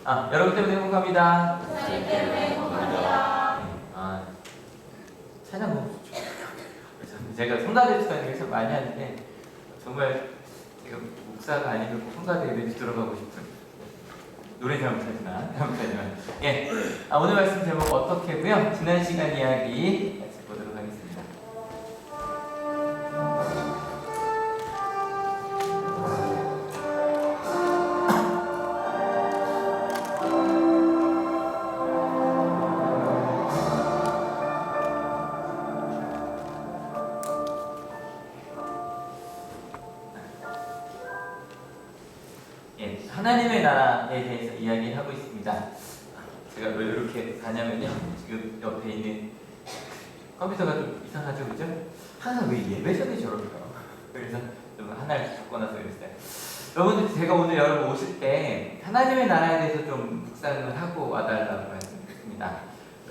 여러분 때문에 행복합니다. 저희 때문에 행복합니다. 찬양 너무 좋죠. 그래서 제가 성가대 수련회에서 많이 하는데 정말 제가 목사가 아니고 성가대 예배에 들어가고 싶은 노래 잘 못하지만 예. 오늘 말씀 제목 어떻게고요? 지난 시간 이야기 같이 보도록 하겠습니다. 하나님의 나라에 대해서 이야기를 하고 있습니다. 제가 왜 이렇게 가냐면요. 지금 옆에 있는 컴퓨터가 좀 이상하죠, 그죠? 항상 왜 예배 전에 저럴까요? 그래서 좀 하나를 바꿔놔서 그랬어요. 여러분들, 제가 오늘 여러분 오실 때 하나님의 나라에 대해서 좀 묵상을 하고 와달라고 말씀드렸습니다.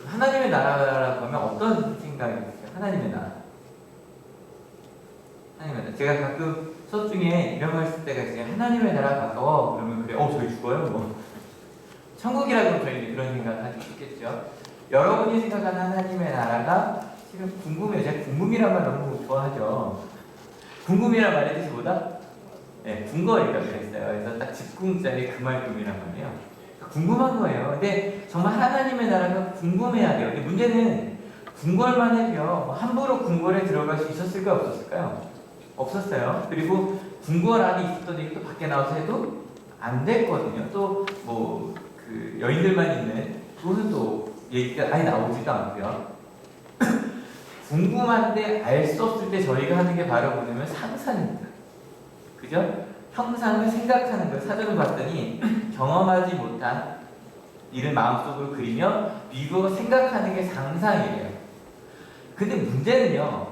하나님의 나라라고 하면 어떤 생각이 드세요? 하나님의 나라. 하나님의 나라. 제가 가끔 수업 중에 이런 말 쓸 때가 있어요. 하나님의 나라 가까워. 그러면 그래, 저희 죽어요? 뭐. 천국이라고 저희는 그런 생각을 하기 쉽겠죠. 여러분이 생각하는 하나님의 나라가 실은 궁금해요. 제가 궁금이란 말 너무 좋아하죠. 궁금이란 말의 뜻이 뭐다? 네, 궁거리가 그랬어요. 그래서 딱 집궁자리 그 말금이란 말이에요. 궁금한 거예요. 근데 정말 하나님의 나라가 궁금해야 돼요. 근데 문제는 궁궐만 해도요, 함부로 궁궐에 들어갈 수 있었을까요? 없었을까요? 없었어요. 그리고 궁궐 안에 있었던 얘기 또 밖에 나와서 해도 안 됐거든요. 또 뭐 그 여인들만 있는 그거는 또 얘기가 아예 나오지도 않고요. 궁금한데 알 수 없을 때 저희가 하는 게 바로 뭐냐면 상상입니다. 그죠? 형상을 생각하는 거예요. 사전을 봤더니 경험하지 못한 일을 마음속으로 그리며 미국어 생각하는 게 상상이에요. 근데 문제는요,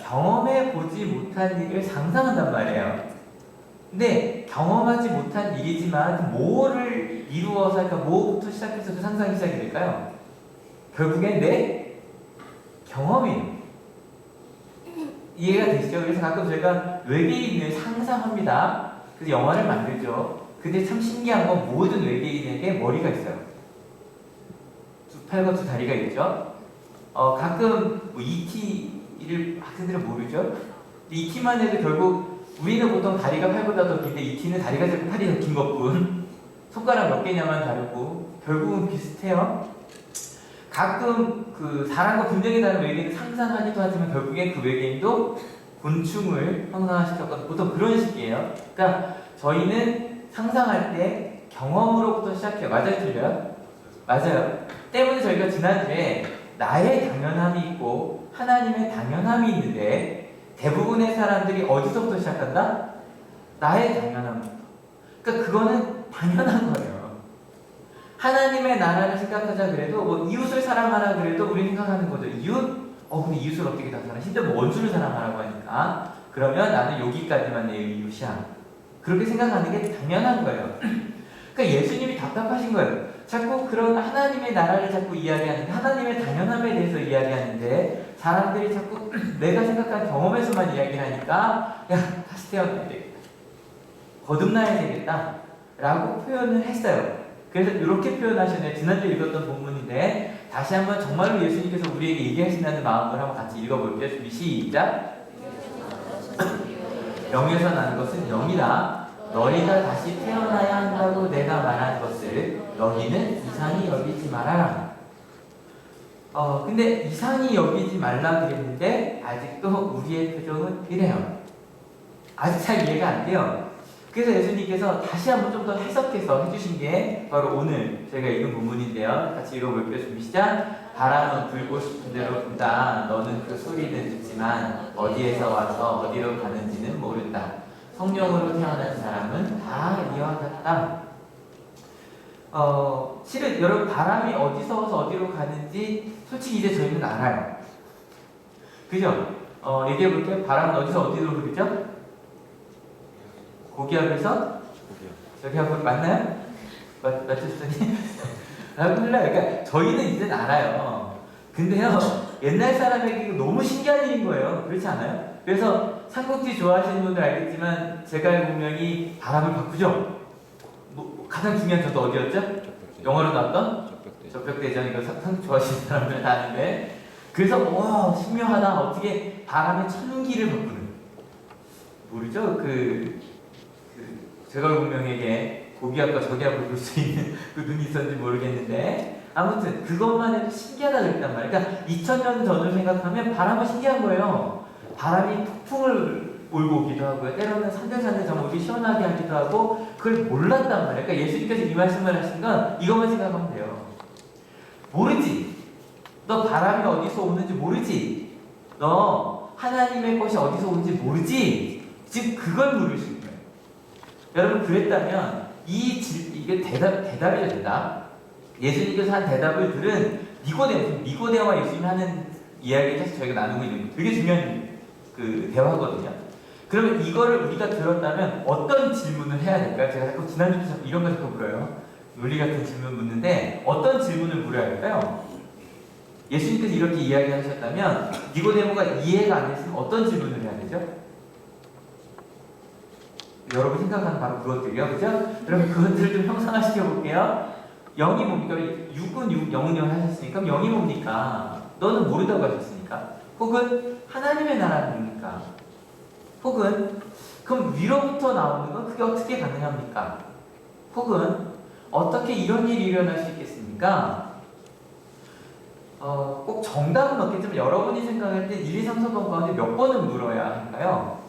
경험해 보지 못한 일을 상상한단 말이에요. 근데 경험하지 못한 일이지만 뭐를 이루어서, 그러니까 뭐부터 시작해서 그 상상이 시작이 될까요? 결국엔 내 경험이에요. 이해가 되시죠? 그래서 가끔 저희가 외계인을 상상합니다. 그래서 영화를 만들죠. 근데 참 신기한 건 모든 외계인에게 머리가 있어요. 두 팔과 두 다리가 있죠. 가끔 뭐 ET를 학생들은 모르죠. ET만 해도 결국 우리는 보통 다리가 팔보다 더 긴데 ET는 다리가 짧고 팔이 더 긴 것뿐. 손가락 몇 개냐만 다르고 결국은 비슷해요. 가끔 그 사람과 분명히 다른 외계인을 상상하기도 하지만 결국엔 그 외계인도 곤충을 형상화시켰거든요. 보통 그런 식이에요. 그러니까 저희는 상상할 때 경험으로부터 시작해요. 맞아요? 틀려요? 맞아요. 때문에 저희가 지난주에 나의 당연함이 있고 하나님의 당연함이 있는데 대부분의 사람들이 어디서부터 시작한다? 나의 당연함부터. 그러니까 그거는 당연한 거예요. 하나님의 나라를 생각하자 그래도 뭐 이웃을 사랑하라 그래도 우리 생각하는 거죠. 이웃? 근데 이웃을 어떻게 다 사랑해? 심지어 뭐 원수를 사랑하라고 하니까 그러면 나는 여기까지만 내 이웃이야. 그렇게 생각하는 게 당연한 거예요. 그러니까 예수님이 답답하신 거예요. 자꾸 그런 하나님의 나라를 자꾸 이야기하는데 하나님의 당연함에 대해서 이야기하는데 사람들이 자꾸 내가 생각한 경험에서만 이야기하니까 야 다시 태어나야 되겠다. 거듭나야 되겠다 라고 표현을 했어요. 그래서 이렇게 표현하셨네요. 지난주에 읽었던 본문인데 다시 한번 정말로 예수님께서 우리에게 얘기하신다는 마음으로 한번 같이 읽어볼게요. 준비 시작. 영에서 나는 것은 영이다. 너희가 다시 태어나야 한다고 내가 말한 것을 너희는 이상히 여기지 말아라. 근데 이상히 여기지 말라 그랬는데 아직도 우리의 표정은 이래요. 아직 잘 이해가 안 돼요. 그래서 예수님께서 다시 한번 좀 더 해석해서 해주신 게 바로 오늘 저희가 읽은 부분인데요. 같이 읽어볼게요. 준비 시작. 바람은 불고 싶은 대로 분다. 너는 그 소리는 듣지만 어디에서 와서 어디로 가는지는 모른다. 성령으로 태어난 사람은 다 이와 같다. 실은 여러분 바람이 어디서 와서 어디로 가는지 솔직히 이제 저희는 알아요. 그죠? 얘기해볼게요. 바람은 어디서 어디로 흐르죠? 고기압에서? 저기 한번 맞나요? 맞죠, 수사님? 흘러요. 그러니까 저희는 이제 알아요. 근데요, 옛날 사람에게 이거 너무 신기한 일인 거예요. 그렇지 않아요? 그래서 삼국지 좋아하시는 분들 알겠지만 제갈 운명이 바람을 바꾸죠. 가장 중요한 저도 어디였죠? 영어로 나왔던 적벽대. 적벽대전. 이거 상상 좋아하시는 사람들 다 아는데, 그래서 와 신묘하다. 어떻게 바람의 천기를 바꾸는, 모르죠? 제가 운명에게 고기압과 저기압을 볼 수 있는 그 눈이 있었는지 모르겠는데, 아무튼 그것만 해도 신기하다 그랬단 말이에요. 그러니까 2000년 전을 생각하면 바람은 신기한 거예요. 바람이 폭풍을 몰고 오기도 하고요. 때로는 산들산들 정말 시원하게 하기도 하고, 그걸 몰랐단 말이에요. 그러니까 예수님께서 이 말씀을 하신 건 이것만 생각하면 돼요. 모르지. 너 바람이 어디서 오는지 모르지. 너 하나님의 것이 어디서 오는지 모르지. 지금 그걸 물으신 거예요. 여러분, 그랬다면 이게 대답이죠, 대답. 예수님께서 한 대답을 들은 니고데모와 예수님이 하는 이야기를 사실 저희가 나누고 있는 거 되게 중요한 그 대화거든요. 그러면 이거를 우리가 들었다면 어떤 질문을 해야 될까요? 제가 자꾸 지난주도 자꾸 이런 거 자꾸 물어요. 논리 같은 질문 묻는데 어떤 질문을 물어야 할까요? 예수님께서 이렇게 이야기하셨다면 니고데모가 이해가 안 됐으면 어떤 질문을 해야 되죠? 여러분 생각하는 바로 그것들이요, 그죠? 여러분 그것들을 좀 형상화시켜 볼게요. 0이 뭡니까? 6은 0은 0 하셨으니까 0이 뭡니까? 너는 모르다고 하셨으니까. 혹은 하나님의 나라는 뭡니까? 혹은 그럼 위로부터 나오는 건 그게 어떻게 가능합니까? 혹은 어떻게 이런 일이 일어날 수 있겠습니까? 꼭 정답은 없겠지만 여러분이 생각할 때 1, 2, 3, 4번 가운데 몇 번을 물어야 할까요?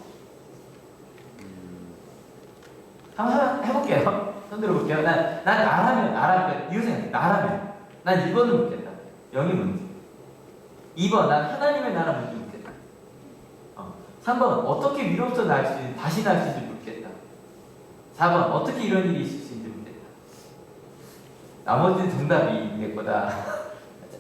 한번 해볼게요. 손 들어볼게요. 난 나라면, 이거 생각해. 나라면. 난 1번을 묻겠다. 0이 뭔지. 2번, 난 하나님의 나라 뭔지 묻겠다. 3번, 어떻게 위로부터 다시 날 수 있는지 묻겠다. 4번, 어떻게 이런 일이 있을 수 있는지 묻겠다. 나머지는 정답이 될 거다.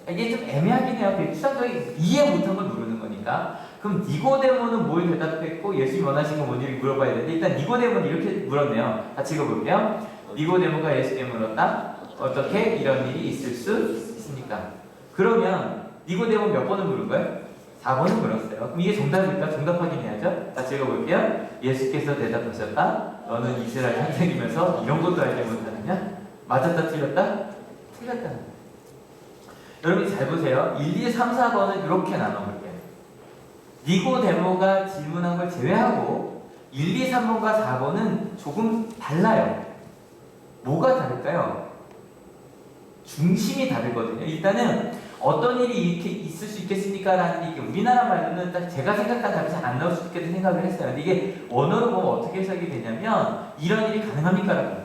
이게 좀 애매하긴 해요. 추상적인 이해 못한 걸 물으는 거니까. 그럼 니고데모는 뭘 대답했고 예수님이 원하신 건 뭔지를 물어봐야 되는데, 일단 니고데모는 이렇게 물었네요. 같이 읽어볼게요. 니고데모가 예수님께 물었다. 어떻게 이런 일이 있을 수 있습니까? 그러면 니고데모는 몇 번을 물은 거예요? 4번을 물었어요. 그럼 이게 정답일까? 정답 확인해야죠. 같이 읽어볼게요. 예수께서 대답하셨다. 너는 이스라엘 선생이면서 이런 것도 알지 못하느냐? 맞았다 틀렸다? 틀렸다. 여러분 잘 보세요. 1, 2, 3, 4번은 이렇게 나눠볼게요. 니고데모가 질문한 걸 제외하고 1, 2, 3번과 4번은 조금 달라요. 뭐가 다를까요? 중심이 다르거든요. 일단은 어떤 일이 이렇게 있을 수 있겠습니까? 라는 얘기, 우리나라 말로는 딱 제가 생각한 답이 잘 안 나올 수 있겠다는 생각을 했어요. 근데 이게 원어로 보면 어떻게 해석이 되냐면 이런 일이 가능합니까? 라고.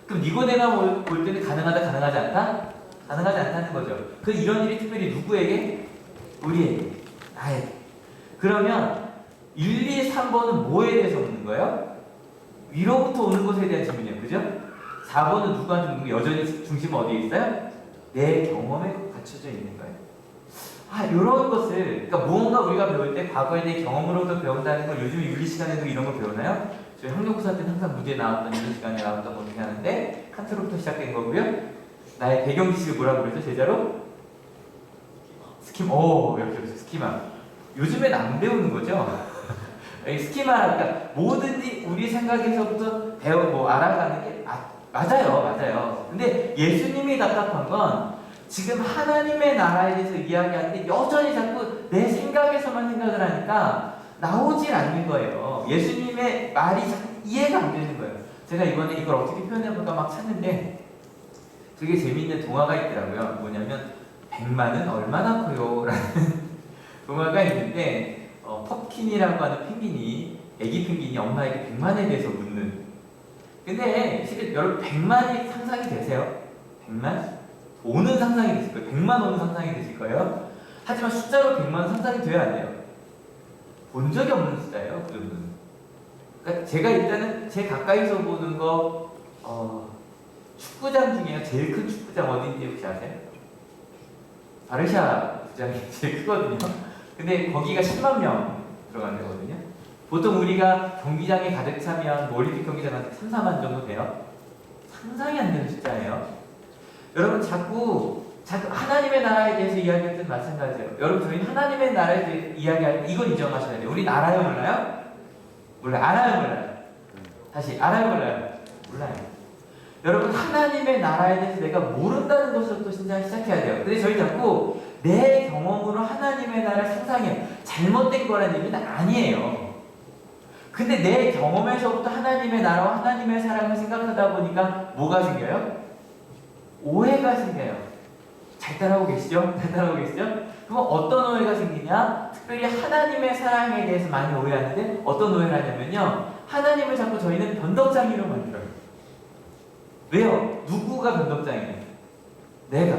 그럼 니고데모가 볼 때는 가능하다, 가능하지 않다? 가능하지 않다는 거죠. 그 이런 일이 특별히 누구에게? 우리에게, 나에게. 그러면 1, 2, 3번은 뭐에 대해서 묻는 거예요? 위로부터 오는 것에 대한 질문이에요. 그죠? 4번은 누구한테 묻는 거예요? 여전히 중심은 어디에 있어요? 내 경험에 갖춰져 있는 거예요. 이런 것을, 그러니까 무언가 우리가 배울 때 과거에 대해 경험으로도 배운다는 걸 요즘 윤리 시간에도 이런 걸 배우나요? 저희 학력고사 때는 항상 문제에 나왔던 윤리 시간에 나왔던 거 중에 하는데, 칸트로부터 시작된 거고요. 나의 배경 지식을 뭐라고 그랬죠? 제자로? 스키마. 이렇게 스키마. 요즘엔 안 배우는 거죠? 스키마, 그러니까 뭐든지 우리 생각에서부터 알아가는 게 맞아요. 근데 예수님이 답답한 건 지금 하나님의 나라에 대해서 이야기하는데 여전히 자꾸 내 생각에서만 생각을 하니까 나오질 않는 거예요. 예수님의 말이 자꾸 이해가 안 되는 거예요. 제가 이번에 이걸 어떻게 표현해볼까 막 찾는데 되게 재미있는 동화가 있더라고요. 뭐냐면 100만은 얼마나 커요? 라는 동화가 있는데 펍킨이라고 하는 펭귄이, 애기 펭귄이 엄마에게 100만에 대해서 묻는. 근데 실은 여러분 100만이 상상이 되세요? 100만? 오는 상상이 되실 거예요. 100만 오는 상상이 되실 거예요. 하지만 숫자로 100만 상상이 돼야 안 돼요. 본 적이 없는 숫자예요. 그 정도는. 그러니까 제가 일단은 제 가까이서 보는 거 축구장 중에 제일 큰 축구장 어딘지 혹시 아세요? 바르샤 구장이 제일 크거든요. 근데 거기가 10만 명 들어가는 거거든요. 보통 우리가 경기장에 가득 차면 올림픽 경기장 같은 3, 4만 정도 돼요. 상상이 안 되는 숫자예요. 여러분 자꾸 하나님의 나라에 대해서 이야기할 때는 마찬가지예요. 여러분 저희는 하나님의 나라에 대해서 이야기할 때 이건 인정하셔야 돼요. 우리 알아요, 몰라요? 몰라요. 알아요, 몰라요? 다시 알아요, 몰라요? 몰라요. 여러분, 하나님의 나라에 대해서 내가 모른다는 것부터 시작해야 돼요. 근데 저희 자꾸 내 경험으로 하나님의 나라를 상상해요. 잘못된 거라는 얘기는 아니에요. 근데 내 경험에서부터 하나님의 나라와 하나님의 사랑을 생각하다 보니까 뭐가 생겨요? 오해가 생겨요. 잘 따라오고 계시죠? 잘 따라오고 계시죠? 그럼 어떤 오해가 생기냐? 특별히 하나님의 사랑에 대해서 많이 오해하는데 어떤 오해를 하냐면요, 하나님을 자꾸 저희는 변덕장이로 만들어요. 왜요? 누구가 변덕장이에요? 내가.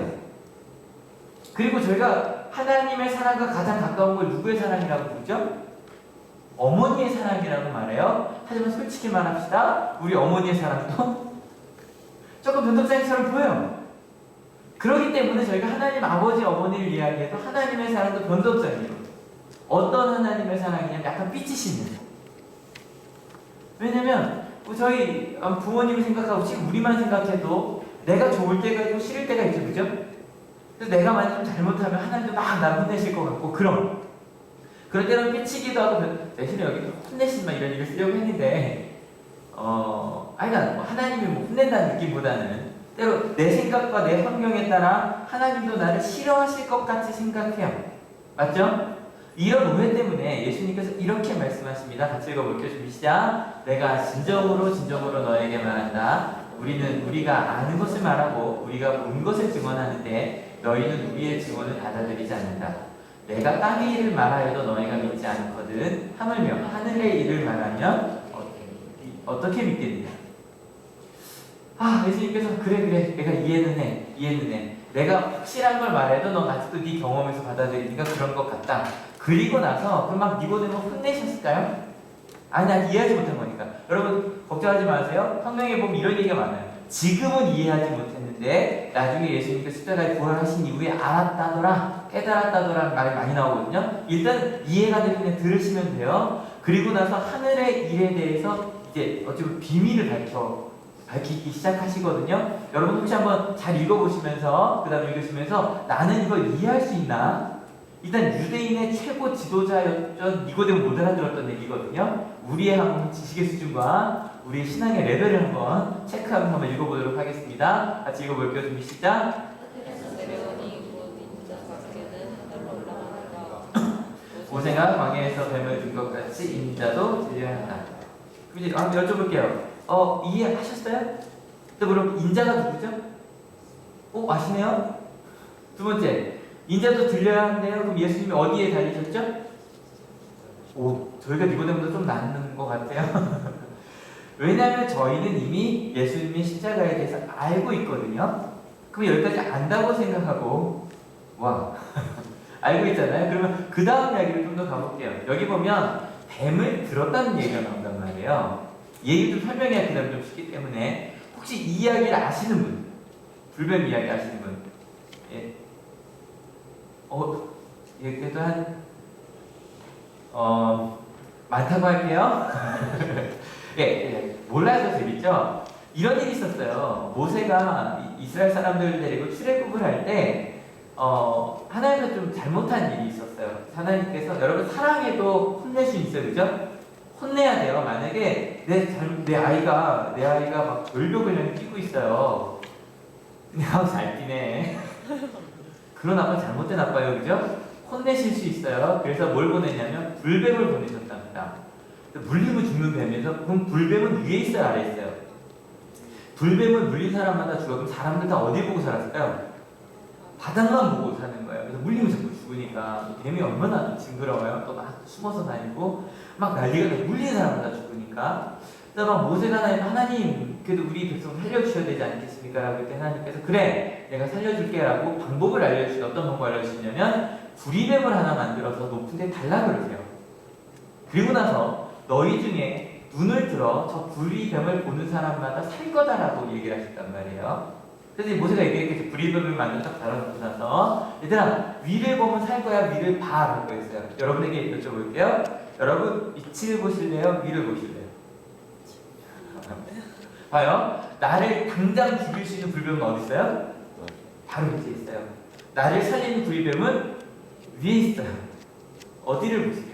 그리고 저희가 하나님의 사랑과 가장 가까운 걸 누구의 사랑이라고 부르죠? 어머니의 사랑이라고 말해요. 하지만 솔직히 말합시다. 우리 어머니의 사랑도 조금 변덕장이처럼 보여요. 그렇기 때문에 저희가 하나님 아버지 어머니를 이야기해도 하나님의 사랑도 변덕장이에요. 어떤 하나님의 사랑이냐면 약간 삐치시는. 왜냐면 저희 부모님을 생각하고 지금 우리만 생각해도 내가 좋을 때가 있고 싫을 때가 있죠, 그죠? 그래서 내가 만약 좀 잘못하면 하나님도 막 나를 혼내실 것 같고 그럴 때는 삐치기도 하고 대신에 여기 혼내신만 이런 얘기를 쓰려고 했는데 아니다, 뭐 하나님이 뭐 혼낸다는 느낌보다는 때로 내 생각과 내 환경에 따라 하나님도 나를 싫어하실 것 같이 생각해요. 맞죠? 이런 오해 때문에 예수님께서 이렇게 말씀하십니다. 같이 읽어볼게요. 준비 시작. 내가 진정으로 너에게 말한다. 우리가 아는 것을 말하고 우리가 본 것을 증언하는데 너희는 우리의 증언을 받아들이지 않는다. 내가 땅의 일을 말하여도 너희가 믿지 않거든. 하물며 하늘의 일을 말하면 어떻게 믿겠느냐. 예수님께서 그래 내가 이해는 해. 내가 확실한 걸 말해도 넌 아직도 네 경험에서 받아들이니까 그런 것 같다. 그리고 나서 그 막 니고데모 혼내셨을까요? 아니 이해하지 못한 거니까. 여러분 걱정하지 마세요. 성경에 보면 이런 얘기가 많아요. 지금은 이해하지 못했는데 나중에 예수님께서 십자가에 부활하신 이후에 알았다더라, 깨달았다더라는 말이 많이 나오거든요. 일단 이해가 되면 그냥 들으시면 돼요. 그리고 나서 하늘의 일에 대해서 이제 어찌보면 비밀을 밝히기 시작하시거든요. 여러분 혹시 한번 잘 읽어보시면서 그 다음에 읽으시면서 나는 이걸 이해할 수 있나? 일단 유대인의 최고 지도자였던 니고데모 못 알아들었던 얘기거든요. 우리의 한번 지식의 수준과 우리의 신앙의 레벨을 한번 체크하면서 한번 읽어보도록 하겠습니다. 같이 읽어볼게요. 준비 시작. 모세가 광야에서 뱀을 든 것 같이 인자도 진리한다. 그럼 이제 한번 여쭤볼게요. 이해하셨어요? 또 그럼 인자가 누구죠? 아시네요? 두 번째, 인자도 들려야 하는데요. 그럼 예수님이 어디에 달리셨죠? 저희가 니고데모보다 좀 낫는 것 같아요. 왜냐하면 저희는 이미 예수님의 십자가에 대해서 알고 있거든요. 그럼 여기까지 안다고 생각하고 알고 있잖아요. 그러면 그 다음 이야기를 좀 더 가볼게요. 여기 보면 뱀을 들었다는 얘기가 나온단 말이에요. 얘기 좀 설명해야 그 다음에 좀 쉽기 때문에 혹시 이 이야기를 아시는 분? 불뱀 이야기 아시는 분? 예. 그래도 많다고 할게요. 몰라서 재밌죠? 이런 일이 있었어요. 모세가 이스라엘 사람들을 데리고 출애굽을 할 때, 하나님께서 좀 잘못한 일이 있었어요. 하나님께서 여러분 사랑해도 혼낼 수 있어요, 그죠? 혼내야 돼요. 만약에 내 아이가 막 돌벽을 끼고 있어요. 근데 잘 뛰네. 그런 아빠 잘못된 아빠예요, 그죠? 혼내실 수 있어요. 그래서 뭘 보냈냐면 불뱀을 보내셨답니다. 물리면 죽는 뱀에서 그럼 불뱀은 위에 있어요, 아래에 있어요? 불뱀은 물린 사람마다 죽어. 그럼 사람들 다 어디 보고 살았을까요? 바닥만 보고 사는 거예요. 그래서 물리면 자꾸 죽으니까 뱀이 얼마나 징그러워요. 또 막 숨어서 다니고 막 난리가 나요. 물리는 사람마다 죽으니까. 그래서 막 모세가 하나님 그래도 우리 백성 살려주셔야 되지 않겠습니까? 그때 하나님께서 그래 내가 살려줄게 라고 방법을 알려주시고 어떤 방법을 알려주시냐면 구리뱀을 하나 만들어서 높은 데 달라 그러세요. 그리고 나서 너희 중에 눈을 들어 저 구리뱀을 보는 사람마다 살 거다라고 얘기를 하셨단 말이에요. 그래서 모세가 얘기했겠죠. 구리뱀을 만들어 딱 달아놓고 나서 얘들아 위를 보면 살 거야, 위를 봐 라고 했어요. 여러분에게 여쭤볼게요. 여러분 위치를 보실래요? 위를 보실래요? 봐요. 나를 당장 죽일 수 있는 불뱀은 어디 있어요? 바로 밑에 있어요. 나를 살리는 구리뱀은 위에 있어요. 어디를 보시겠어요?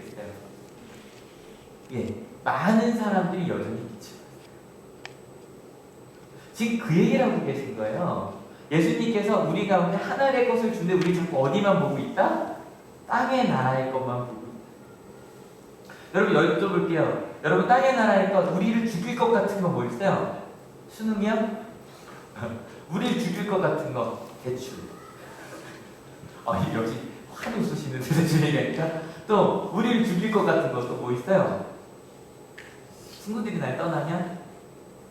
많은 사람들이 여전히 미치고 있어요. 지금 그 얘기를 하고 계신 거예요. 예수님께서 우리 가운데 하늘의 것을 주는데 우리 자꾸 어디만 보고 있다? 땅의 나라의 것만 보고 있다. 여러분 여쭤볼게요. 여러분 땅의 나라의 것, 우리를 죽일 것 같은 거 뭐 있어요? 수능이요? 우리를 죽일 것 같은 거 대출. 역시 환히 웃으시는 대출 얘기하니까 또 우리를 죽일 것 같은 거 또 뭐 있어요? 친구들이 날 떠나면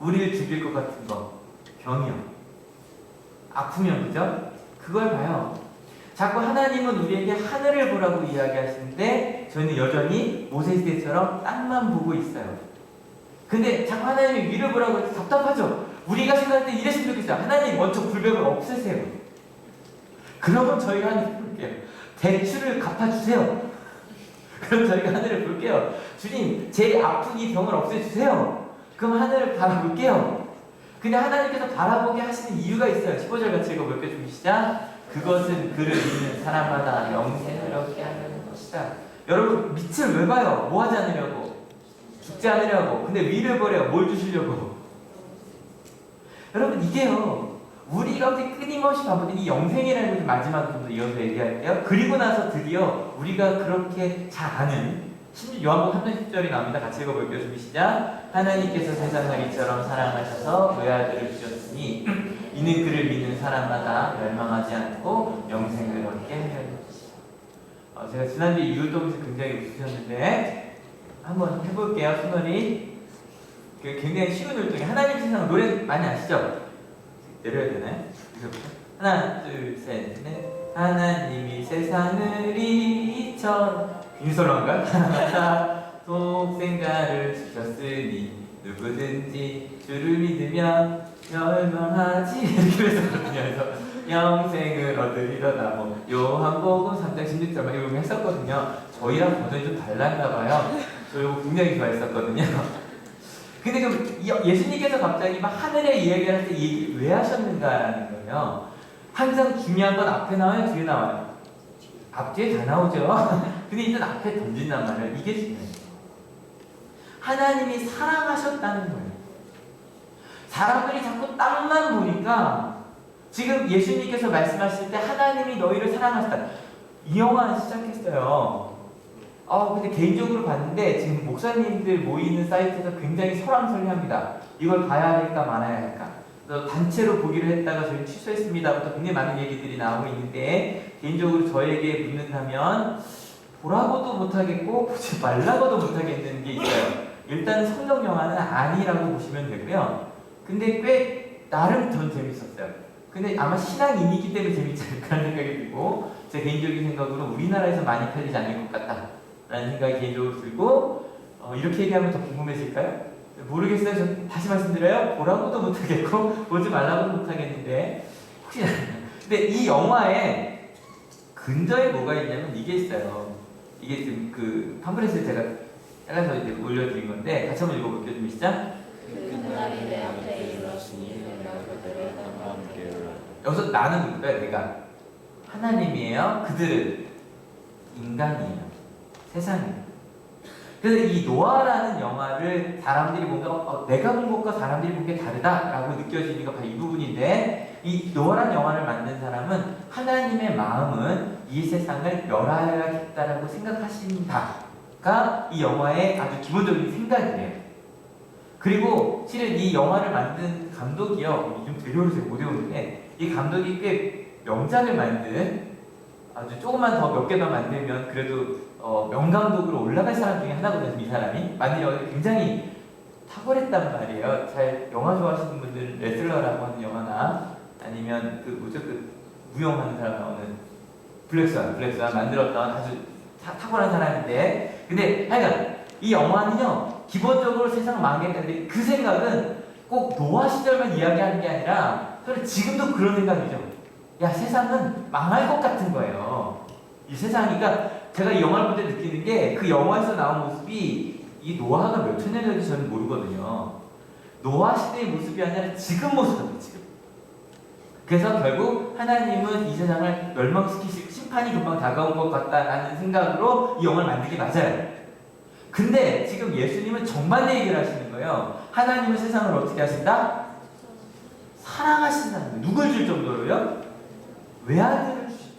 우리를 죽일 것 같은 거 병이요. 아프면 그죠? 그걸 봐요. 자꾸 하나님은 우리에게 하늘을 보라고 이야기하시는데 저희는 여전히 모세시대처럼 땅만 보고 있어요. 근데 자꾸 하나님이 위를 보라고 해서 답답하죠? 우리가 생각할 때 이랬으면 좋겠어요. 하나님 먼저 불벽을 없애세요. 그러면 저희가 하늘을 볼게요. 대출을 갚아주세요. 그럼 저희가 하늘을 볼게요. 주님, 제 아픈 이 병을 없애주세요. 그럼 하늘을 바라볼게요. 근데 하나님께서 바라보게 하시는 이유가 있어요. 15절 같이 읽어볼게요. 좀 시작. 그것은 그를 믿는 사람마다 영생을 얻게 하는 것이다. 여러분, 밑을 왜 봐요? 뭐 하지 않으려고? 죽지 않으려고. 근데 위를 보래요. 뭘 주시려고? 여러분, 이게요. 우리 가운데 끊임없이 반복되는 이 영생이라는 것을 마지막으로 좀 더 이어서 얘기할게요. 그리고 나서 드디어 우리가 그렇게 잘 아는 요한복음 3장 10절이 나옵니다. 같이 읽어볼게요. 준비 시작. 하나님께서 세상을 이처럼 사랑하셔서 외아들을 주셨으니 이는 그를 믿는 사람마다 멸망하지 않고 영생을 얻게 하려 것이다. 제가 지난주에 유효동에서 굉장히 웃으셨는데 한번 해볼게요. 순원이 굉장히 쉬운 율동이에요. 하나님 세상 노래 많이 아시죠? 내려야 되나요? 하나, 둘, 셋, 넷. 하나님이 세상을 이처럼 빈솔로인가? 하나마다 독생자를 주셨으니 누구든지 주를 믿으면 멸망하지 이렇게 했었거든요. 그래서 영생을 얻으리로다. 뭐 요한복음 3장 16절만 이거 했었거든요. 저희랑 버전이 좀 달랐나 봐요. 저 이거 굉장히 좋아했었거든요. 근데 좀 예수님께서 갑자기 막 하늘의 이야기를 할 때 이 얘기를 왜 하셨는가라는 거예요. 항상 중요한 건 앞에 나와요, 뒤에 나와요? 앞뒤에 다 나오죠. 근데 일단 앞에 던진단 말이에요. 이게 중요해요. 하나님이 사랑하셨다는 거예요. 사람들이 자꾸 땅만 보니까 지금 예수님께서 말씀하실 때 하나님이 너희를 사랑하셨다. 이 영화 시작했어요. 근데 개인적으로 봤는데 지금 목사님들 모이는 사이트에서 굉장히 설왕설래합니다. 이걸 봐야 할까 말아야 할까. 그래서 단체로 보기로 했다가 저희 취소했습니다부터 굉장히 많은 얘기들이 나오고 있는데 개인적으로 저에게 묻는다면 보라고도 못하겠고 보지 말라고도 못하겠는 게 있어요. 일단 성경 영화는 아니라고 보시면 되고요. 근데 꽤 나름 전 재밌었어요. 근데 아마 신앙인이기 때문에 재밌지 않을까 생각이 들고 제 개인적인 생각으로 우리나라에서 많이 팔리지 않을 것 같다 라는 생각이 개인적으로 들고 이렇게 얘기하면 더 궁금해질까요? 모르겠어요. 저 다시 말씀드려요. 보라고도 못하겠고 보지 말라고도 못하겠는데 혹시나 근데 이 영화에 근저에 뭐가 있냐면 이게 있어요. 이게 지금 그 팜플렛을 제가 잘라서 이제 올려드린 건데 같이 한번 읽어볼게요. 좀 시작. 그날이 내 앞에 이르렀으니 내가 그들을 따라 함께 여기서 나는 누구예요? 내가 하나님이에요. 그들은 인간이에요. 세상이에요. 그래서 이 노아라는 영화를 사람들이 뭔가 내가 본 것과 사람들이 본 게 다르다라고 느껴지는 게 바로 이 부분인데 이 노아라는 영화를 만든 사람은 하나님의 마음은 이 세상을 멸하야겠다라고 생각하신다가 이 영화의 아주 기본적인 생각이에요. 그리고 실은 이 영화를 만든 감독이요. 좀 데려오를 제가 못 외우는데 이 감독이 꽤 명작을 만든 아주 조금만 더 몇 개만 만들면 그래도 명감독으로 올라갈 사람 중에 하나거든요. 이 사람이 만든 영화를 굉장히 탁월했단 말이에요. 잘 영화 좋아하시는 분들은 레슬러라고 하는 영화나 아니면 그 뭐죠 그 무용하는 사람 나오는 블랙스완 만들었던 아주 탁월한 사람인데 근데 하여간 이 영화는요 기본적으로 세상 망했는데 그 생각은 꼭 노아 시절만 이야기하는 게 아니라 저는 지금도 그런 생각이죠. 야 세상은 망할 것 같은 거예요. 이 세상이 그러니까 제가 이 영화를 볼 때 느끼는 게 그 영화에서 나온 모습이 이 노아가 몇 천 년 전인지 저는 모르거든요. 노아 시대의 모습이 아니라 지금 모습이에요. 지금. 그래서 결국 하나님은 이 세상을 멸망시키실 심판이 금방 다가온 것 같다라는 생각으로 이 영화를 만든 게 맞아요. 근데 지금 예수님은 정반대 얘기를 하시는 거예요. 하나님은 세상을 어떻게 하신다? 사랑하신다는 거예요. 누굴 줄 정도로요? 외아들을 주시죠.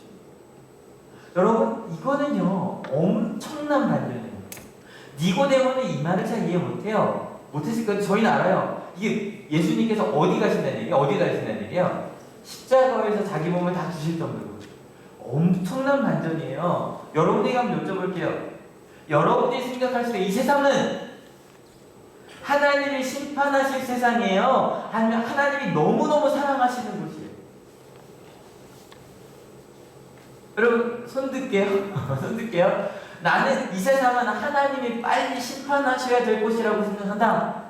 여러분, 이거는요 엄청난 반전이에요. 니고데모는 이 말을 잘 이해 못해요. 못했을 거예요. 저희는 알아요. 이게 예수님께서 어디 가신다는 얘기예요? 어디 가신다는 얘기예요? 십자가에서 자기 몸을 다 주실 정도로 엄청난 반전이에요. 여러분에게 한번 여쭤볼게요. 여러분들이 생각하실 때 이 세상은 하나님을 심판하실 세상이에요? 아니면 하나님이 너무너무 사랑하시는 곳이에요? 여러분 손 들게요. 손 들게요. 나는 이 세상은 하나님이 빨리 심판하셔야 될 곳이라고 생각한다.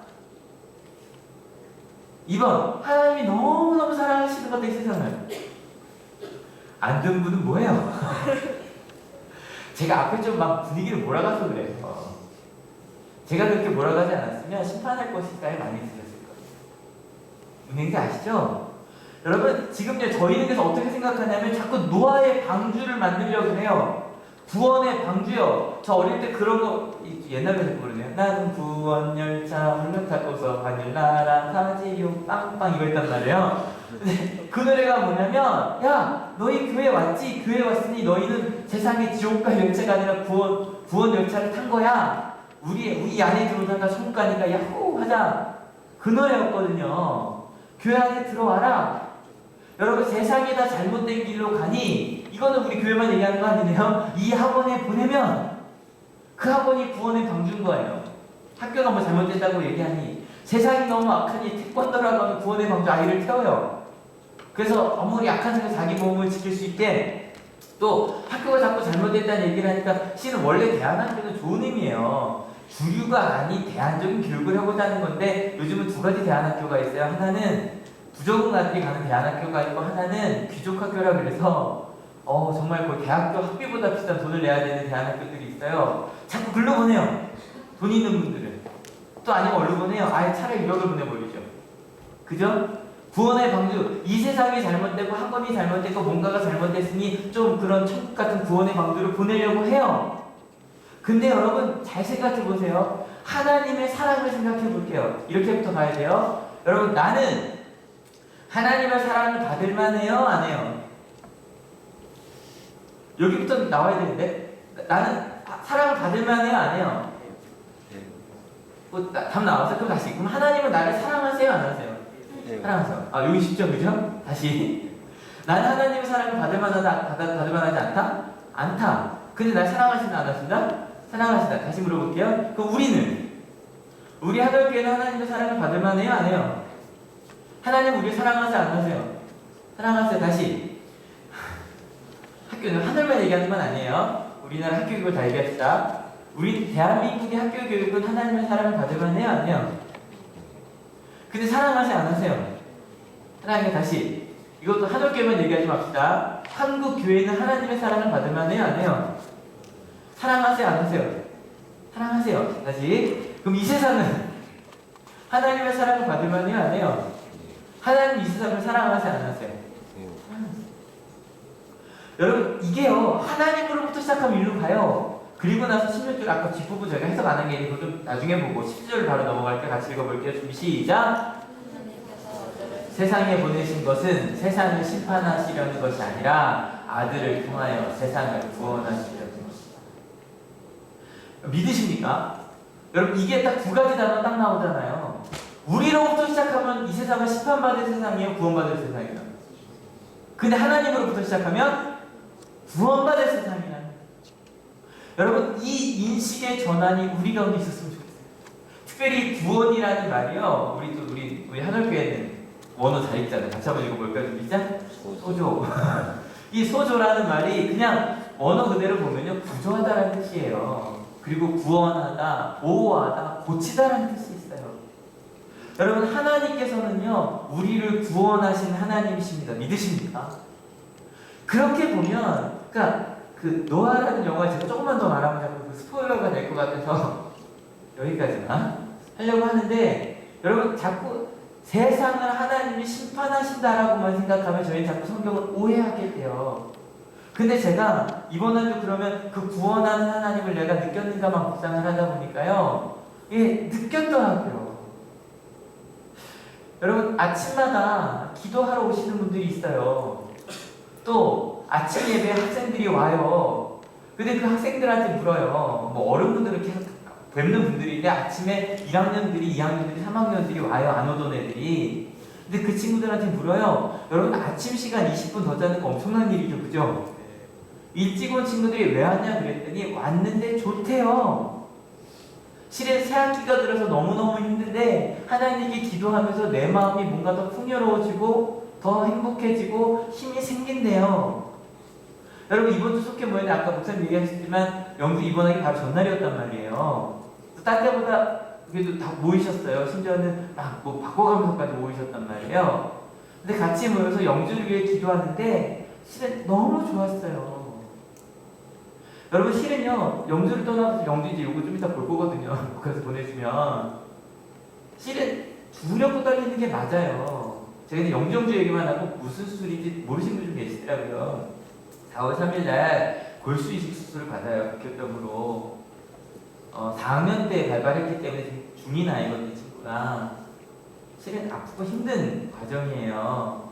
2번, 하나님이 너무너무 사랑하시는 것 같아 이 세상을. 안 든 분은 뭐예요? 제가 앞에 좀 막 분위기를 몰아가서 그래요. 제가 그렇게 몰아가지 않았으면 심판할 것일까에 많이 들렸을 거예요. 은행이 아시죠? 여러분 지금요 저희는 그래서 어떻게 생각하냐면 자꾸 노아의 방주를 만들려고 해요. 구원의 방주요. 저 어릴 때 그런 거 옛날에 자꾸 그러네요. 나는 구원 열차 홀로 타고서 하늘나라 가지요 빵빵 이거 했단 말이에요. 근데 그 노래가 뭐냐면 야 너희 교회 왔지? 교회 왔으니 너희는 세상의 지옥과 열차가 아니라 구원 열차를 탄 거야. 우리 안에 들어오다가 천국 가니까 야호 하자. 그 노래였거든요. 교회 안에 들어와라. 여러분 세상이 다 잘못된 길로 가니 이거는 우리 교회만 얘기하는 거 아니네요. 이 학원에 보내면 그 학원이 구원의 방주인 거예요. 학교가 뭐 잘못됐다고 얘기하니 세상이 너무 악하니 태권도라고 하면 구원의 방주 아이를 태워요. 그래서 아무리 악한 생각 자기 몸을 지킬 수 있게 또 학교가 자꾸 잘못됐다는 얘기를 하니까 실은 원래 대안학교는 좋은 의미예요. 주류가 아닌 대안적인 교육을 해보자 하는 건데 요즘은 두 가지 대안학교가 있어요. 하나는 부적응아들이 가는 대안학교가 있고 하나는 귀족학교라 그래서 정말 거의 대학교 학비보다 비싼 돈을 내야 되는 대안학교들이 있어요. 자꾸 글로 보내요. 돈 있는 분들은. 또 아니면 얼른 보내요. 아예 차라리 유학을 보내버리죠. 그죠? 구원의 방주. 이 세상이 잘못되고 학원이 잘못됐고 뭔가가 잘못됐으니 좀 그런 천국 같은 구원의 방주를 보내려고 해요. 근데 여러분 잘 생각해 보세요. 하나님의 사랑을 생각해 볼게요. 이렇게부터 가야 돼요. 여러분 나는 하나님의 사랑을 받을 만해요? 안 해요? 여기부터 나와야 되는데 나는 사랑을 받을 만해요? 안 해요? 답 나와서 그럼 다시 그럼 하나님은 나를 사랑하세요? 안 하세요? 사랑하세요. 여기 쉽죠? 그죠? 다시 나는 하나님의 사랑을 받을 만하지 않다? 않다. 근데 날 사랑하신다 안 하신다? 사랑하신다. 다시 물어볼게요. 그럼 우리 하늘교회는 하나님의 사랑을 받을 만해요? 안 해요? 하나님 우리 사랑하세요? 안 하세요? 사랑하세요. 다시 학교는 하늘만 얘기하는 건 아니에요. 우리나라 학교 교육을 다 얘기합시다. 우리 대한민국의 학교 교육은 하나님의 사랑을 받을 만해요? 안 해요? 근데 사랑하세요? 안 하세요? 사랑해요. 다시 이것도 하늘교회만 얘기하지 맙시다. 한국 교회는 하나님의 사랑을 받을 만해요? 안 해요? 사랑하세요? 안 하세요? 사랑하세요. 다시 그럼 이 세상은 하나님의 사랑을 받을 만해요? 안 해요? 하나님 이 세상을 사랑하세요? 안 하세요? 여러분 이게요 하나님으로부터 시작하면 일로 가요. 그리고 나서 16절 아까 뒷부분 저희가 해석 안 한 게 있고 좀 나중에 보고 17절 바로 넘어갈게요. 같이 읽어볼게요. 준비 시작. 세상에 보내신 것은 세상을 심판하시려는 것이 아니라 아들을 통하여 세상을 구원하시려는 것이다. 믿으십니까? 여러분 이게 딱 두 가지 단어 딱 나오잖아요. 우리로부터 시작하면 이 세상은 심판받을 세상이에요? 구원받을 세상이에요? 근데 하나님으로부터 시작하면 구원받을 세상이라는 거죠. 여러분 이 인식의 전환이 우리 가운데 있었으면 좋겠어요. 특별히 구원이라는 말이요. 우리 하늘교회는 원어 잘 읽잖아요. 같이 한번 읽어볼까요? 좀 읽자? 소조. 이 소조라는 말이 그냥 원어 그대로 보면요 구조하다라는 뜻이에요. 그리고 구원하다, 보호하다, 고치다라는 뜻이 있어요. 여러분 하나님께서는요 우리를 구원하신 하나님이십니다. 믿으십니까? 그렇게 보면 그러니까 그 노아라는 영화 제가 조금만 더 말하면 자꾸 그 스포일러가 될 것 같아서 여기까지나 하려고 하는데 여러분 자꾸 세상을 하나님이 심판하신다라고만 생각하면 저희는 자꾸 성경을 오해하게 돼요. 근데 제가 이번 한주 그러면 그 구원하는 하나님을 내가 느꼈는가만 묵상을 하다 보니까요 예 느꼈더라고요. 여러분 아침마다 기도하러 오시는 분들이 있어요. 또 아침 예배 학생들이 와요. 근데 그 학생들한테 물어요. 뭐 어른분들은 계속 뵙는 분들인데 아침에 1학년들이, 2학년들이, 3학년들이 와요. 안 오던 애들이. 근데 그 친구들한테 물어요. 여러분 아침 시간 20분 더 자는 거 엄청난 일이죠. 그죠? 일찍 온 친구들이 왜 왔냐 그랬더니 왔는데 좋대요. 실은 새학기가 들어서 너무너무 힘든데 하나님께 기도하면서 내 마음이 뭔가 더 풍요로워지고 더 행복해지고 힘이 생긴대요. 여러분 이번 주 속해 모였는데 아까 목사님 얘기하셨지만 영주 입원하기 바로 전날이었단 말이에요. 딴 때보다 그래도 다 모이셨어요. 심지어는 막 뭐 바꿔가면서까지 모이셨단 말이에요. 근데 같이 모여서 영주를 위해 기도하는데 실은 너무 좋았어요. 여러분 실은요 영주를 떠나서 영주 이제 요거 좀 이따 볼 거거든요. 북한에서 보내주면 실은 두렵고 떨리는 게 맞아요. 제가 이제 영주 얘기만 하고 무슨 수술인지 모르시는 분 좀 계시더라고요. 4월 3일 날 골수 이식 수술을 받아요. 백혈병으로 4학년 때 발발했기 때문에 지금 중인 아이거든요. 친구가 실은 아프고 힘든 과정이에요.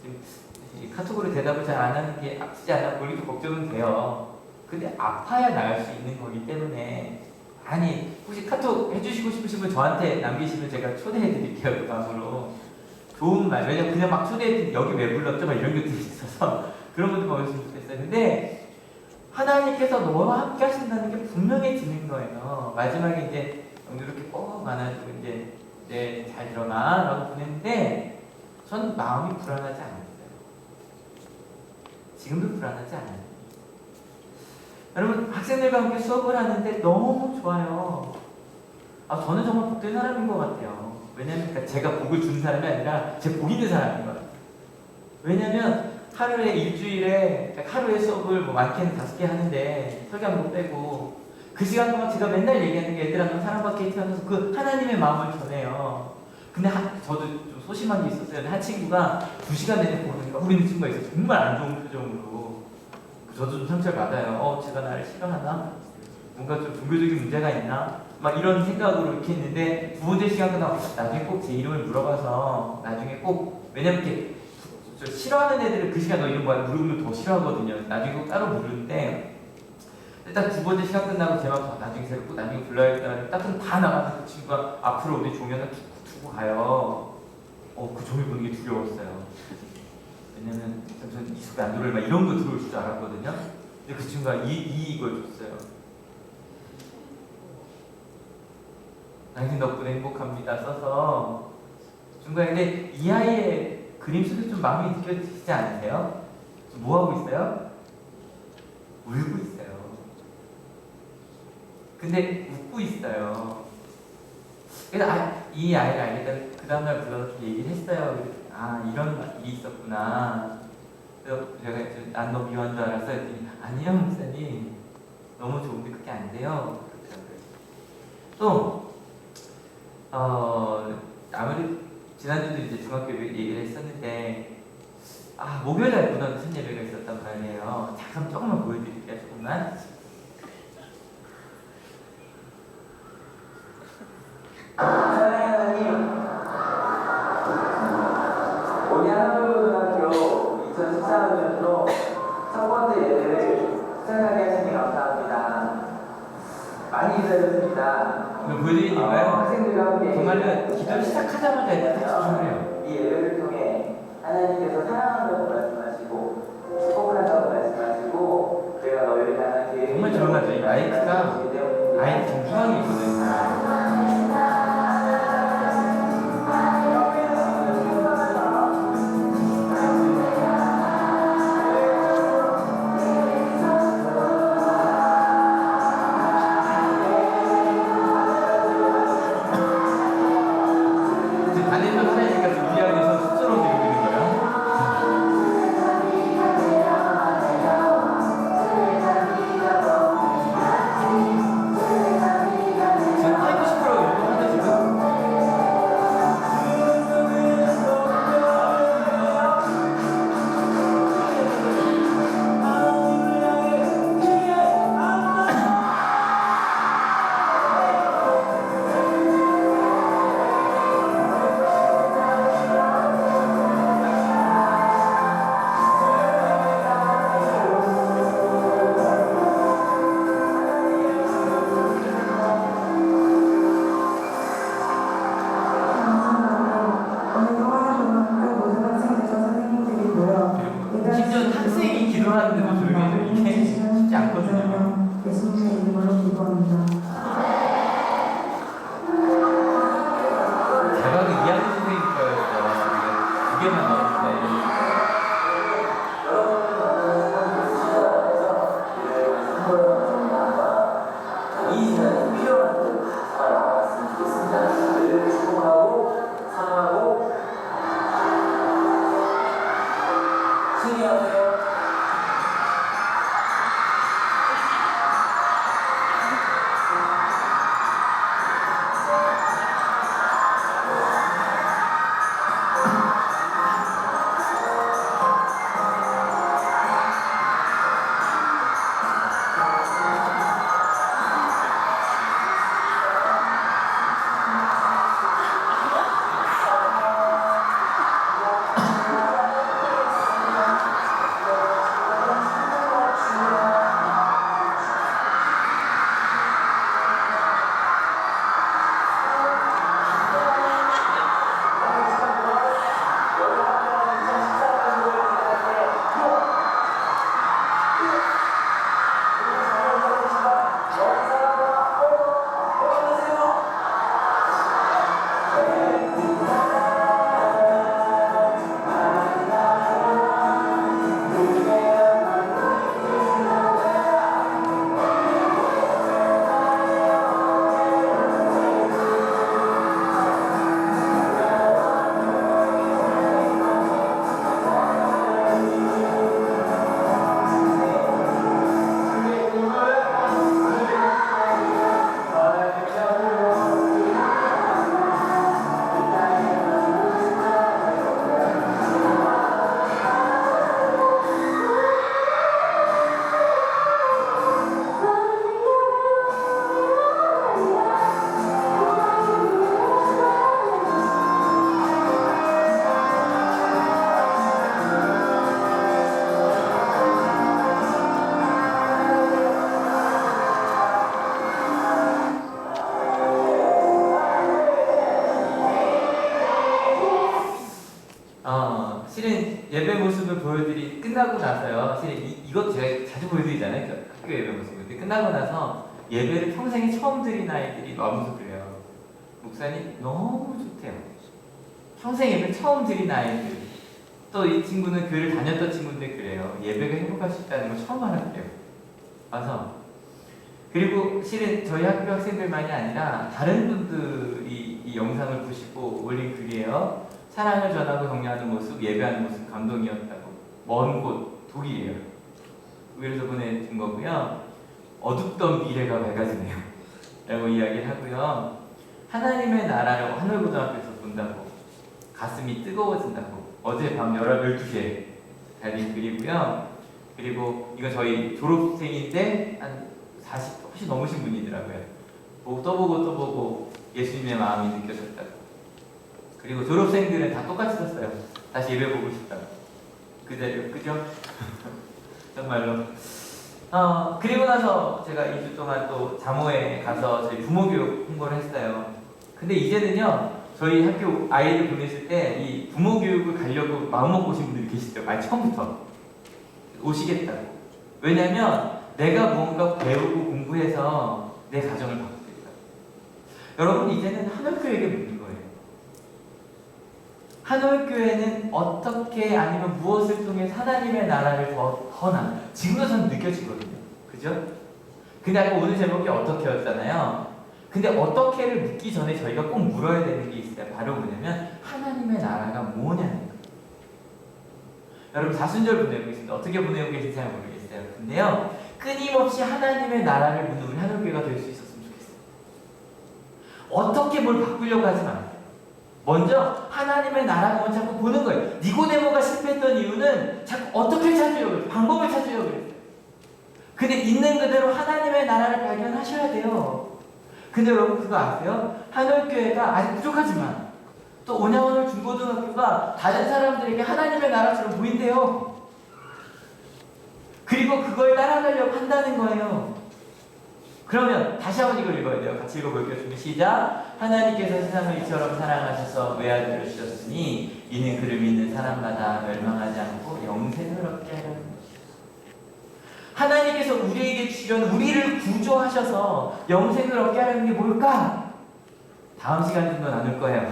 지금 카톡으로 대답을 잘 안 하는 게 아프지 않아 보이기도 걱정은 돼요. 근데 아파야 나을 수 있는 거기 때문에 아니 혹시 카톡 해주시고 싶으신 분 저한테 남기시면 제가 초대해 드릴게요. 그 방으로 좋은 말 왜냐면 그냥 막 초대해 여기 왜 불렀죠? 막 이런 것들이 있어서 그런 분들 보였으면 좋겠어요. 근데 하나님께서 너와 함께 하신다는 게 분명해지는 거예요. 마지막에 이제 이렇게 꼭 안아주고 이제 네, 잘 들어가 라고 보냈는데 전 마음이 불안하지 않았어요. 지금도 불안하지 않아요. 여러분 학생들과 함께 수업을 하는데 너무 좋아요. 저는 정말 복된 사람인 것 같아요. 왜냐면 그러니까 제가 복을 주는 사람이 아니라 제 복 있는 사람인 것 같아요. 왜냐면 하루에 일주일에 하루에 수업을 뭐 많게는 5개 하는데 설교 한 번 빼고 그 시간 동안 제가 맨날 얘기하는 게 애들아 너 사랑받게 해주면서 그 하나님의 마음을 전해요. 근데 저도 좀 소심한 게 있었어요. 한 친구가 2시간 내내 보니까 우리는 친구가 있어요. 정말 안 좋은 표정으로. 저도 좀 상처를 받아요. 제가 나를 싫어하나? 뭔가 좀 종교적인 문제가 있나? 막 이런 생각으로 이렇게 했는데 두 번째 시간 끝나고 나중에 꼭 제 이름을 물어봐서 나중에 꼭 왜냐면 이렇게 싫어하는 애들은 그 시간 너 이름 뭐야? 물으면 더 싫어하거든요. 나중에 꼭 따로 부르는데 일단 두 번째 시간 끝나고 제가 나중에 제가 꼭 나중에 불러야겠다. 딱 다 나가서 그 친구가 앞으로 우리 종현을 두고 가요. 그 종이 보는 게 두려웠어요. 왜냐면 저는 이 속에 안 들어올 막 이런 거 들어올 줄 알았거든요. 근데 그 친구가 이걸 줬어요. 당신 덕분에 행복합니다 써서 중간에 근데 이 아이의 그림 속에 좀 마음이 느껴지지 않으세요? 뭐 하고 있어요? 울고 있어요. 근데 웃고 있어요. 그래서 이 아이를 알겠다. 그 다음날 불러서 얘기를 했어요. 이런 일이 있었구나. 그래서 제가 난 너 미워한 줄 알았어 했더니 아니요 목사님 너무 좋은데 그게 안 돼요. 또 아무리 지난주도 이제 중학교 얘기를 했었는데 목요일날 문화 무슨 예배가 있었단 말이에요. 잠깐 조금만 보여드릴게요. 조금만. 사랑하는 하나님, 오늘 한국고등학교 2014학년으로 첫 번째 예배를 수행하게 하시니 감사합니다. 많이 기다렸습니다. 오늘 보여드린 이유가요. 학생들과 함께 정말로 기도를 시작하자마자 애들 집중을 해요. 이 예배를 통해 하나님께서 사랑한다고 말씀하시고 축복한다고 말씀하시고 내가 너희를 향한 계획이 정말 조용하죠. 이 마이크가 아이 정중하게 있거든요. 반대쪽 하나니까 좀 이해하면서 스스로 들고 있는 거예요. 사람들도 조용히 해서 이게 쉽지 않거든요. 예수님의 이름으로 기도합니다. 자각은 이하는 선생님 거였죠. 두 개만 넣었는데. 이 시간이 필요한 살아갔으면 좋겠습니다. 늘 축복하고 사랑하고 승리하세요. 실은 예배 모습을 끝나고 나서요. 실은 이것 제가 자주 보여드리잖아요. 그 학교 예배 모습. 근데 끝나고 나서 예배를 평생에 처음 드린 아이들이 와면서 그래요. 목사님 너무 좋대요. 평생 예배 처음 드린 아이들. 또 이 친구는 교회를 다녔던 친구인데 그래요. 예배가 행복할 수 있다는 걸 처음 알았대요. 와서. 그리고 실은 저희 학교 학생들만이 아니라 다른 분들이 이 영상을 보시고 올린 글이에요. 사랑을 전하고 격려하는 모습, 예배하는 모습 감동이었다고. 먼 곳 독일이에요. 독일에서 보내준 거고요. 어둡던 미래가 밝아지네요. 라고 이야기를 하고요. 하나님의 나라를 하늘고등학교에서 본다고. 가슴이 뜨거워진다고. 어제 밤 12시에 달린 글이고요. 그리고 이건 저희 졸업생인데 한 40 훨씬 넘으신 분이더라고요. 또 보고 예수님의 마음이 느껴졌다고. 그리고 졸업생들은 다 똑같이 썼어요. 다시 예배 보고 싶다고. 그대로, 그죠? 정말로. 그리고 나서 제가 2주 동안 또 자모에 가서 저희 부모교육 홍보를 했어요. 근데 이제는요, 저희 학교 아이들 보냈을 때 이 부모교육을 가려고 마음먹고 오신 분들이 계시죠. 아니, 처음부터. 오시겠다고. 왜냐면 내가 뭔가 배우고 공부해서 내 가정을 바꾸겠다. 여러분, 이제는 한올교회에게 묻는 거예요. 한올교회는 어떻게 아니면 무엇을 통해 하나님의 나라를 더 지금도 저는 느껴지거든요. 그죠? 근데 아까 오늘 제목이 어떻게였잖아요. 근데 어떻게를 묻기 전에 저희가 꼭 물어야 되는 게 있어요. 바로 뭐냐면 하나님의 나라가 뭐냐는 거예요. 여러분 사순절 보내고 계신데 어떻게 보내고 계신지 잘 모르겠어요. 근데요, 끊임없이 하나님의 나라를 묻는 우리 한올교회가 될 수 있었으면 좋겠어요. 어떻게 뭘 바꾸려고 하지 마세요. 먼저 하나님의 나라만 자꾸 보는 거예요. 니고데모가 실패했던 이유는 자꾸 어떻게 찾으려고 그랬어요. 방법을 찾으려고 그랬어요. 근데 있는 그대로 하나님의 나라를 발견하셔야 돼요. 근데 여러분 그거 아세요? 한올교회가 아직 부족하지만 또 온양원을 중고등학교가 다른 사람들에게 하나님의 나라처럼 보인대요. 그리고 그걸 따라가려고 한다는 거예요. 그러면 다시 한번 이걸 읽어야 돼요. 같이 읽어볼게요. 시작. 하나님께서 세상을 이처럼 사랑하셔서 외아들을 주셨으니 이는 그를 믿는 사람마다 멸망하지 않고 영생을 얻게 하려는 것이다. 하나님께서 우리에게 주시려는 우리를 구조하셔서 영생을 얻게 하려는 게 뭘까? 다음 시간 정도 나눌 거예요.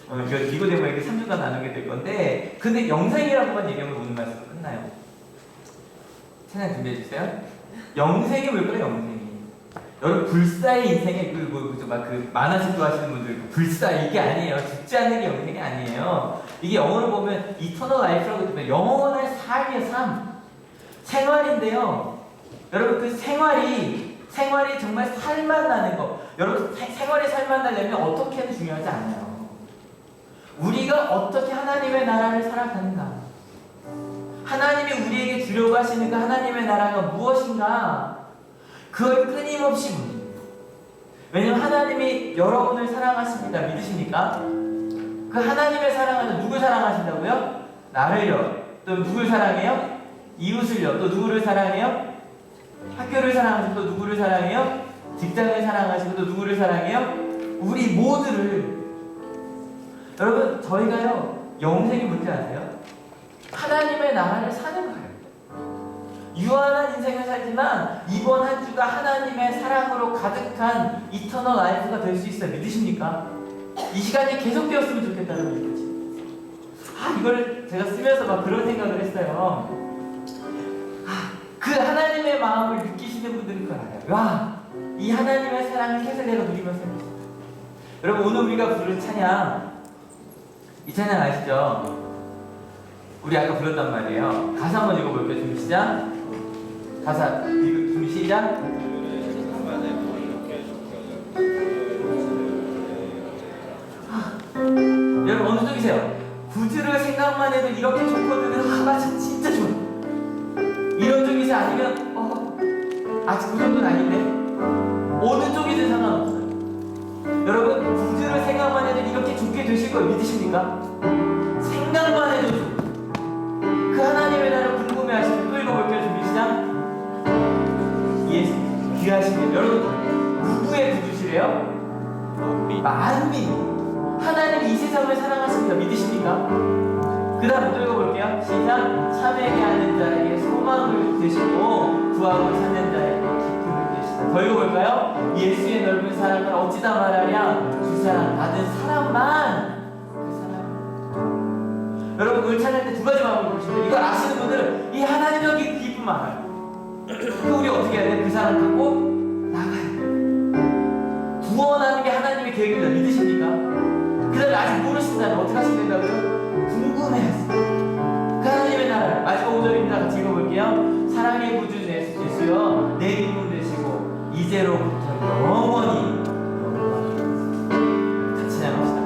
이거 니고데모에게 3주간 나누게 될 건데, 근데 영생이라고만 얘기하면 오늘 말씀 끝나요. 찬양 준비해 주세요. 영생이 뭘까요? 영생이. 여러분 불사의 인생에 그 만화책 좋아하시는 분들 불사 이게 아니에요. 죽지 않는 게 영생이 아니에요. 이게 영어로 보면 이터널 라이프라고 하면 영원한 삶이에요. 삶. 생활인데요. 여러분 그 생활이 정말 살만 나는 거. 여러분 생활이 살만 나려면 어떻게 하는 중요하지 않아요. 우리가 어떻게 하나님의 나라를 살아가는가. 하나님이 우리에게 주려고 하시는 그 하나님의 나라가 무엇인가. 그걸 끊임없이 묻는 거예요. 왜냐하면 하나님이 여러분을 사랑하십니다. 믿으십니까? 그 하나님의 사랑은 누굴 사랑하신다고요? 나를요. 또 누굴 사랑해요? 이웃을요. 또 누구를 사랑해요? 학교를 사랑하시고 또 누구를 사랑해요? 직장을 사랑하시고 또 누구를 사랑해요? 우리 모두를. 여러분 저희가요 영생이 뭔지 아세요? 하나님의 나라를 사는 거예요. 유한한 인생을 살지만 이번 한 주가 하나님의 사랑으로 가득한 이터널 라이프가 될 수 있어요. 믿으십니까? 이 시간이 계속되었으면 좋겠다는 얘기지. 이걸 제가 쓰면서 막 그런 생각을 했어요. 그 하나님의 마음을 느끼시는 분들은 그걸 알아요. 와, 이 하나님의 사랑을 계속 내가 누리면서 살고 있어요. 여러분 오늘 우리가 부른 찬양, 이 찬양 아시죠? 우리 아까 불렀단 말이에요. 가사 한번 읽어볼게요. 준비 시작. 가사 준비 시작. 여러분 어느 쪽이세요? 구주를 생각만 해도 이렇게 좋거든요. 맞아, 진짜 좋아. 이런 쪽이세요? 아니면 아직 그 정도는 아닌데 어느 쪽이든 상관없어요. 여러분 구주를 생각만 해도 이렇게 좋게 되실 걸 믿으십니까? 생각만 해도 좋아. 그 하나님의 나라를 궁금해하시면 또 읽어볼게요. 준비 시작. 예수 귀하시네. 여러분 누구의 구주시래요? 만민. 하나님이 이 세상을 사랑하십니다. 믿으십니까? 그 다음 또 읽어볼게요. 시작. 참회게 하는 자에게 소망을 되시고 구하고 찾는 자에게 기쁨을 되시다. 더 읽어볼까요? 예수의 넓은 사랑을 어찌다 말하랴. 주 사랑 받은 사람만 그 사람. 여러분 오늘 찬양할 때 두 가지 마음을 보시면 이걸 아시는 분들은 이 하나님의 기쁨만 알아요. 그 우리 어떻게 해야 돼? 그 사람 갖고 나가야 돼. 구원하는 게 하나님의 계획입니다. 믿으십니까? 그 다음에 아직 모르신다면 어떻게 하시면 된다고요? 궁금해하세요. 그 하나님의 나라를 마지막 5절입니다. 같이 읽어볼게요. 사랑의 구주 예수여 내 기쁨 되시고 이제로부터 영원히 같이 찬양합시다.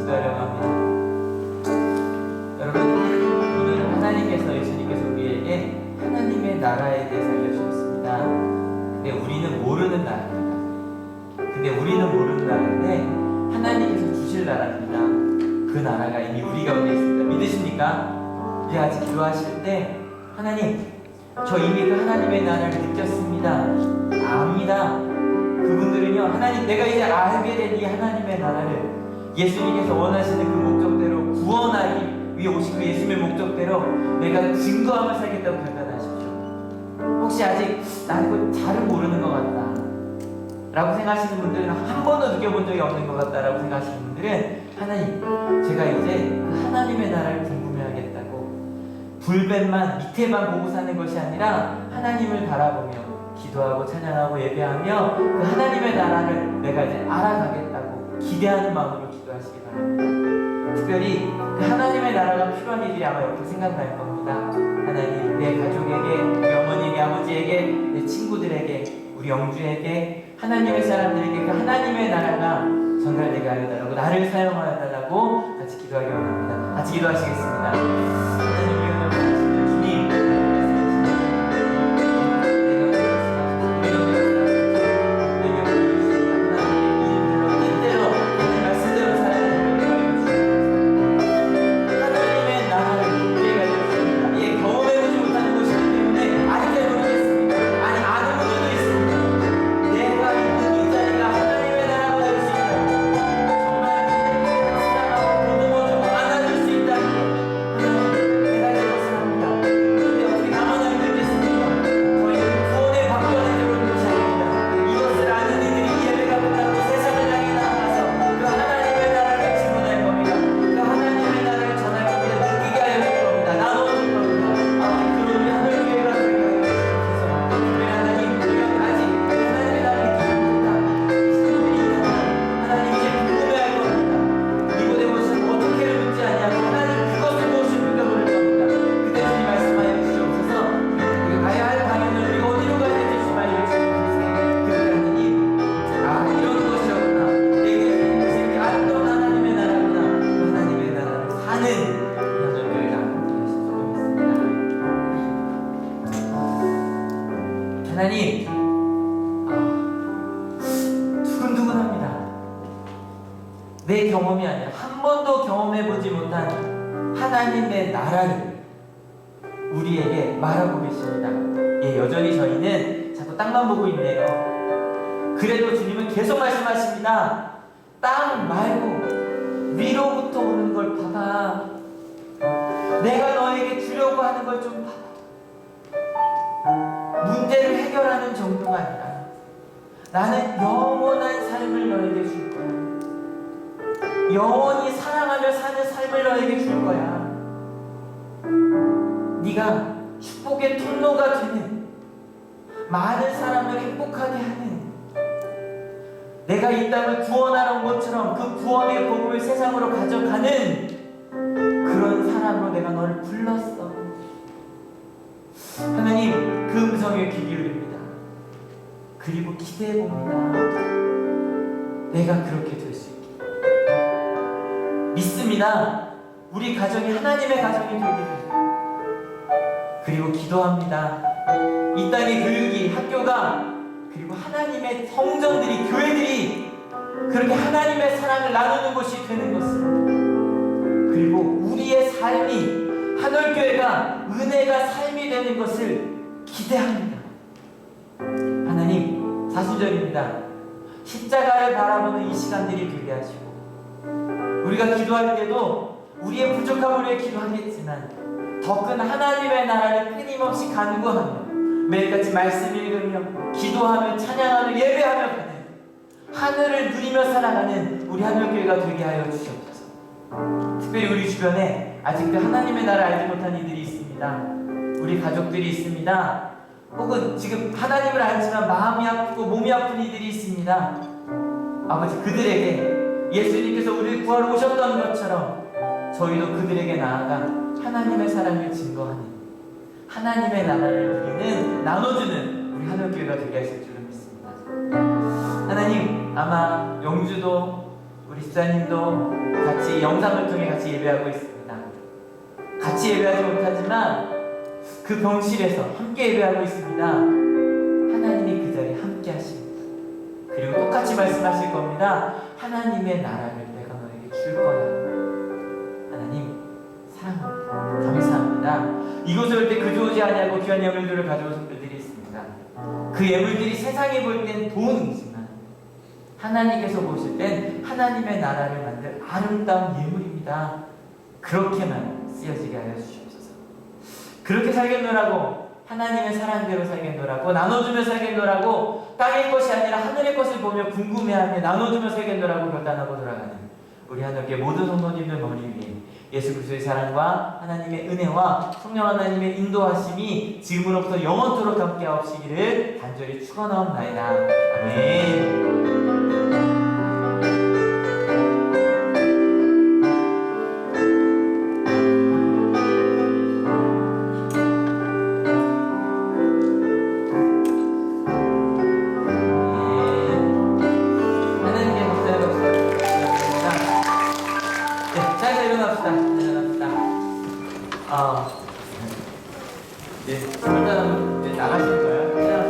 기도하려고 합니다. 여러분, 오늘 하나님께서 예수님께서 우리에게 하나님의 나라에 대해서 알려주셨습니다. 근데 우리는 모르는 나라입니다. 근데 우리는 모르는 나라인데 하나님께서 주실 나라입니다. 그 나라가 이미 우리 가운데 있습니다. 믿으십니까? 우리 같이 기도하실 때 하나님, 저 이미 그 하나님의 나라를 느꼈습니다. 압니다. 그분들은요, 하나님, 내가 이제 알게 된 이 하나님의 나라를 예수님께서 원하시는 그 목적대로 구원하기 위해 오신 그 예수님의 목적대로 내가 증거하며 살겠다고 결단하십시오. 혹시 아직 나는 잘은 모르는 것 같다 라고 생각하시는 분들은, 한 번도 느껴본 적이 없는 것 같다 라고 생각하시는 분들은, 하나님, 제가 이제 그 하나님의 나라를 궁금해하겠다고 불변만 밑에만 보고 사는 것이 아니라 하나님을 바라보며 기도하고 찬양하고 예배하며 그 하나님의 나라를 내가 이제 알아가겠다고 기대하는 마음으로 기도하시기 바랍니다. 특별히 그 하나님의 나라가 필요한 일이 아마 이렇게 생각날 겁니다. 하나님, 내 가족에게, 우리 어머니에게, 아버지에게, 내 친구들에게, 우리 영주에게, 하나님의 사람들에게 그 하나님의 나라가 전달되게 하여 달라고, 나를 사용하여 달라고 같이 기도하기 원합니다. 같이 기도하시겠습니다. 하나님, 우리 원하시는 주님, 하나님, 두근두근합니다. 내 경험이 아니라 한 번도 경험해보지 못한 하나님의 나라를 우리에게 말하고 계십니다. 예, 여전히 저희는 자꾸 땅만 보고 있네요. 그래도 주님은 계속 말씀하십니다. 땅 말고 위로부터 오는 걸 봐봐. 내가 너에게 주려고 하는 걸 좀 봐봐. 문제를 해결하는 정도가 아니라 나는 영원한 삶을 너에게 줄 거야. 영원히 사랑하며 사는 삶을 너에게 줄 거야. 네가 축복의 통로가 되는, 많은 사람을 행복하게 하는, 내가 이 땅을 구원하러 온 것처럼 그 구원의 복음을 세상으로 가져가는 그런 사람으로 내가 너를 불렀어. 하나님, 그 음성에 귀 기울입니다. 그리고 기대해봅니다. 내가 그렇게 될 수 있게 믿습니다. 우리 가정이 하나님의 가정이 되기를. 그리고 기도합니다. 이 땅의 교육이, 학교가, 그리고 하나님의 성전들이, 교회들이 그렇게 하나님의 사랑을 나누는 곳이 되는 것을, 그리고 우리의 삶이, 한올교회가 은혜가 삶이 되는 것을 기대합니다. 하나님, 4순절입니다. 십자가를 바라보는 이 시간들이 되게 하시고, 우리가 기도할 때도 우리의 부족함을 위해 기도하겠지만 더 큰 하나님의 나라를 끊임없이 간구하며 매일같이 말씀 읽으며 기도하며 찬양하며 예배하며 가는, 하늘을 누리며 살아가는 우리 한올교회가 되게 하여 주시옵소서. 특별히 우리 주변에 아직도 하나님의 나라를 알지 못한 이들이 있습니다. 우리 가족들이 있습니다. 혹은 지금 하나님을 알지만 마음이 아프고 몸이 아픈 이들이 있습니다. 아버지, 그들에게 예수님께서 우리를 구하러 오셨던 것처럼 저희도 그들에게 나아가 하나님의 사랑을 증거하는, 하나님의 나라를 누리는, 나눠주는 우리 한올교회가 되게 하실 줄을 믿습니다. 하나님, 아마 영주도 우리 우리 집사님도 같이 영상을 통해 같이 예배하고 있습니다. 같이 예배하지 못하지만 그 병실에서 함께 예배하고 있습니다. 하나님이 그 자리에 함께 하십니다. 그리고 똑같이 말씀하실 겁니다. 하나님의 나라를 내가 너에게 줄 거야. 하나님 사랑합니다. 감사합니다. 이곳에 올 때 그저 아니하고 귀한 예물들을 가져오신 분들이 있습니다. 그 예물들이 세상에 볼 땐 돈이지만 하나님께서 보실 땐 하나님의 나라를 만들 아름다운 예물입니다. 그렇게만 쓰여지게 하여 주시옵소서. 그렇게 살겠노라고, 하나님의 사랑대로 살겠노라고, 나눠주며 살겠노라고, 땅의 것이 아니라 하늘의 것을 보며 궁금해하며 나눠주며 살겠노라고 결단하고 돌아가는 우리 하늘께 모든 성도님들 머리 위에 예수 그리스도의 사랑과 하나님의 은혜와 성령 하나님의 인도하심이 지금으로부터 영원토록 함께 하옵시기를 간절히 축원하옵나이다. 아멘. 이제 나가실 거예요?